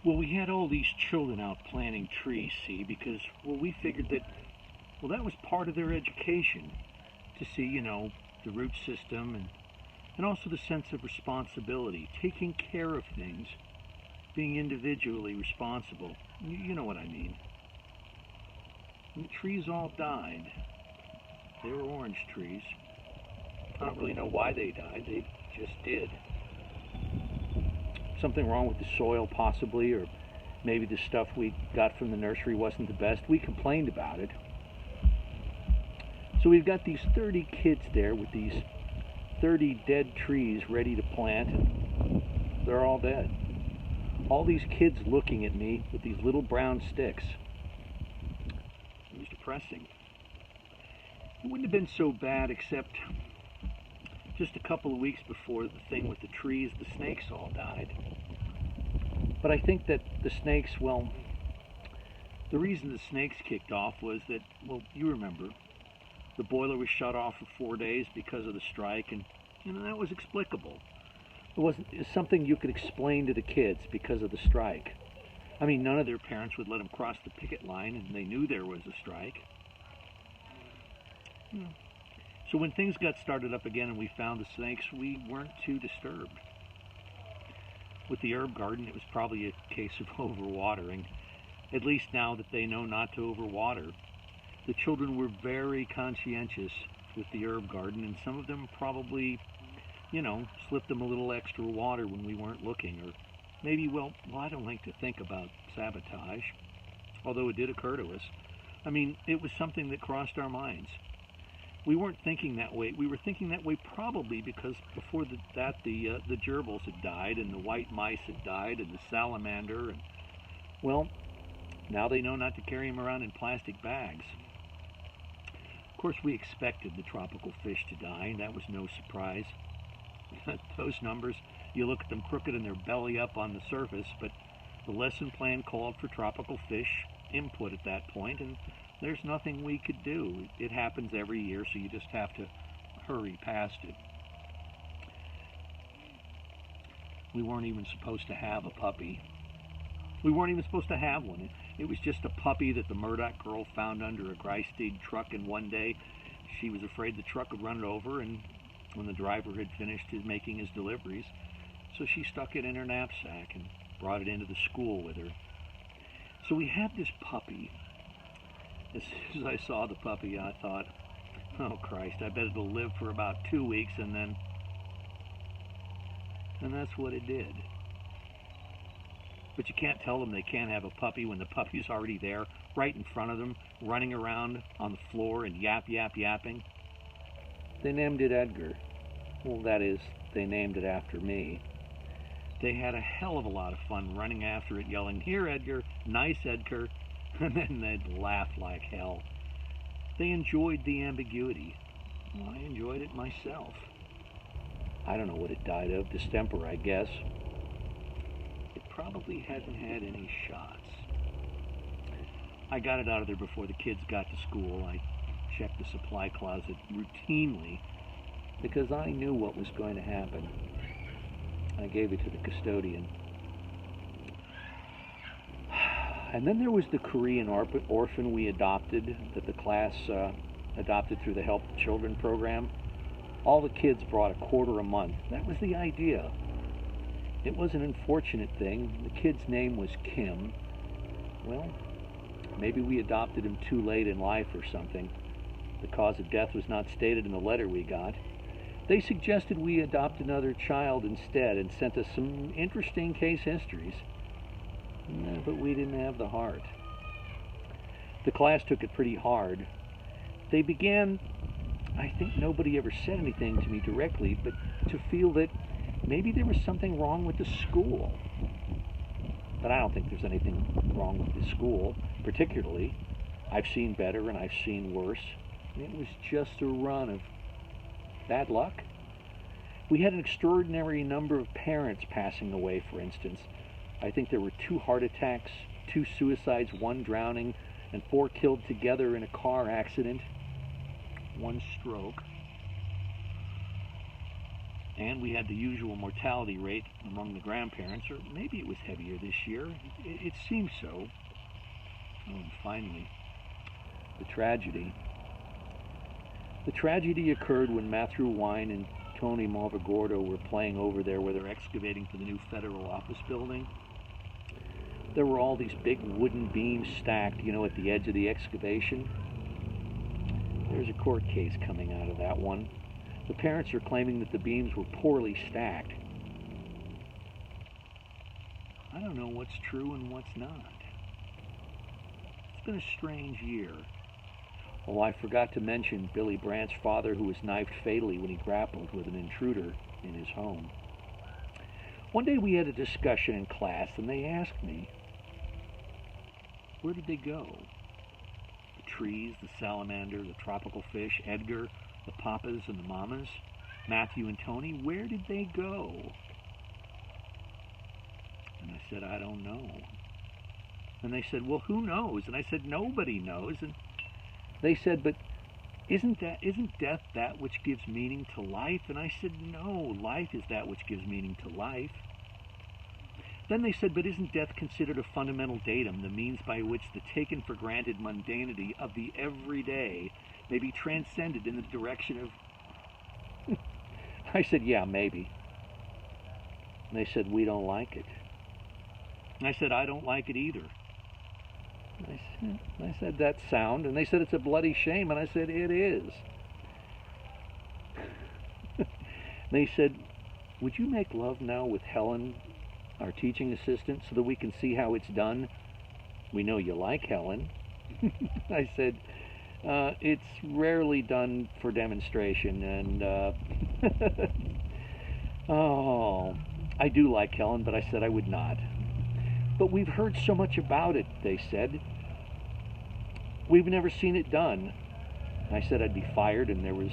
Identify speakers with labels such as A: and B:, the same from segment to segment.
A: Well, we had all these children out planting trees, see, because, well, we figured that, well, that was part of their education to see, the root system and also the sense of responsibility, taking care of things, being individually responsible. You know what I mean. And the trees all died. They were orange trees. I don't really know why they died. They just did. Something wrong with the soil, possibly, or maybe the stuff we got from the nursery wasn't the best. We complained about it. So we've got these 30 kids there with these 30 dead trees ready to plant, and they're all dead. All these kids looking at me with these little brown sticks. It was depressing. It wouldn't have been so bad except just a couple of weeks before the thing with the trees, the snakes all died. But I think that the snakes, well, the reason the snakes kicked off was that, well, you remember, the boiler was shut off for 4 days because of the strike, and that was explicable. It was something you could explain to the kids because of the strike. I mean, none of their parents would let them cross the picket line, and they knew there was a strike. So when things got started up again and we found the snakes, we weren't too disturbed. With the herb garden, it was probably a case of overwatering. At least now that they know not to overwater. The children were very conscientious with the herb garden, and some of them probably, slipped them a little extra water when we weren't looking, or maybe, well, I don't like to think about sabotage, although it did occur to us. I mean, it was something that crossed our minds. We weren't thinking that way. We were thinking that way probably because before the gerbils had died, and the white mice had died, and the salamander, and, well, now they know not to carry them around in plastic bags. Of course, we expected the tropical fish to die, and that was no surprise. Those numbers, you look at them crooked and their belly up on the surface, but the lesson plan called for tropical fish input at that point, and there's nothing we could do. It happens every year, so you just have to hurry past it. We weren't even supposed to have a puppy. We weren't even supposed to have one. It was just a puppy that the Murdoch girl found under a Greistad truck, and one day she was afraid the truck would run it over, and when the driver had finished making his deliveries, so she stuck it in her knapsack and brought it into the school with her. So we had this puppy. As soon as I saw the puppy, I thought, oh Christ, I bet it'll live for about 2 weeks, and that's what it did. But you can't tell them they can't have a puppy when the puppy's already there, right in front of them, running around on the floor and yapping. They named it Edgar. Well, that is, they named it after me. They had a hell of a lot of fun running after it, yelling, "Here, Edgar, nice Edgar," and then they'd laugh like hell. They enjoyed the ambiguity. Well, I enjoyed it myself. I don't know what it died of, distemper, I guess. It probably hadn't had any shots. I got it out of there before the kids got to school. I checked the supply closet routinely because I knew what was going to happen. I gave it to the custodian. And then there was the Korean orphan we adopted, that the class adopted through the Help the Children program. All the kids brought $0.25 a month. That was the idea. It was an unfortunate thing. The kid's name was Kim. Well, maybe we adopted him too late in life or something. The cause of death was not stated in the letter we got. They suggested we adopt another child instead and sent us some interesting case histories. But we didn't have the heart. The class took it pretty hard. They began, I think nobody ever said anything to me directly, but to feel that maybe there was something wrong with the school. But I don't think there's anything wrong with the school, particularly. I've seen better and I've seen worse. It was just a run of bad luck. We had an extraordinary number of parents passing away, for instance. I think there were 2 heart attacks, 2 suicides, 1 drowning, and 4 killed together in a car accident. 1 stroke. And we had the usual mortality rate among the grandparents, or maybe it was heavier this year. It seems so. Oh, and finally, the tragedy. The tragedy occurred when Matthew Wine and Tony Malvagordo were playing over there where they're excavating for the new federal office building. There were all these big wooden beams stacked, at the edge of the excavation. There's a court case coming out of that one. The parents are claiming that the beams were poorly stacked. I don't know what's true and what's not. It's been a strange year. Oh, I forgot to mention Billy Brandt's father, who was knifed fatally when he grappled with an intruder in his home. One day we had a discussion in class, and they asked me, where did they go? The trees, the salamander, the tropical fish, Edgar, the papas and the mamas, Matthew and Tony, where did they go? And I said, I don't know. And they said, well, who knows? And I said, nobody knows. And they said, but isn't death that which gives meaning to life? And I said, no, life is that which gives meaning to life. Then they said, but isn't death considered a fundamental datum, the means by which the taken for granted mundanity of the everyday may be transcended in the direction of... I said, yeah, maybe. And they said, we don't like it. And I said, I don't like it either. I said, that's sound. And they said, it's a bloody shame. And I said, it is. They said, would you make love now with Helen, our teaching assistant, so that we can see how it's done? We know you like Helen. I said, it's rarely done for demonstration, and oh, I do like Helen, but I said I would not. But we've heard so much about it, they said. We've never seen it done. I said I'd be fired, and there was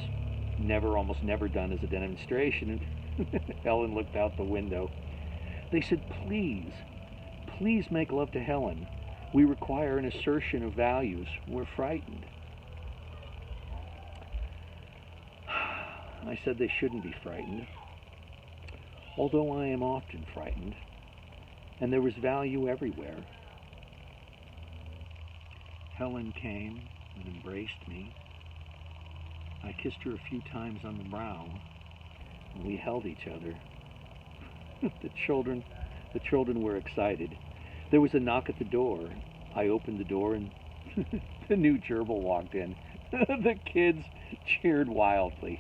A: almost never done as a demonstration. And Helen looked out the window. They said, please make love to Helen. We require an assertion of values. We're frightened. I said they shouldn't be frightened, although I am often frightened, and there was value everywhere. Helen came and embraced me. I kissed her a few times on the brow, and we held each other. The children were excited. There was a knock at the door. I opened the door, and the new gerbil walked in. The kids cheered wildly.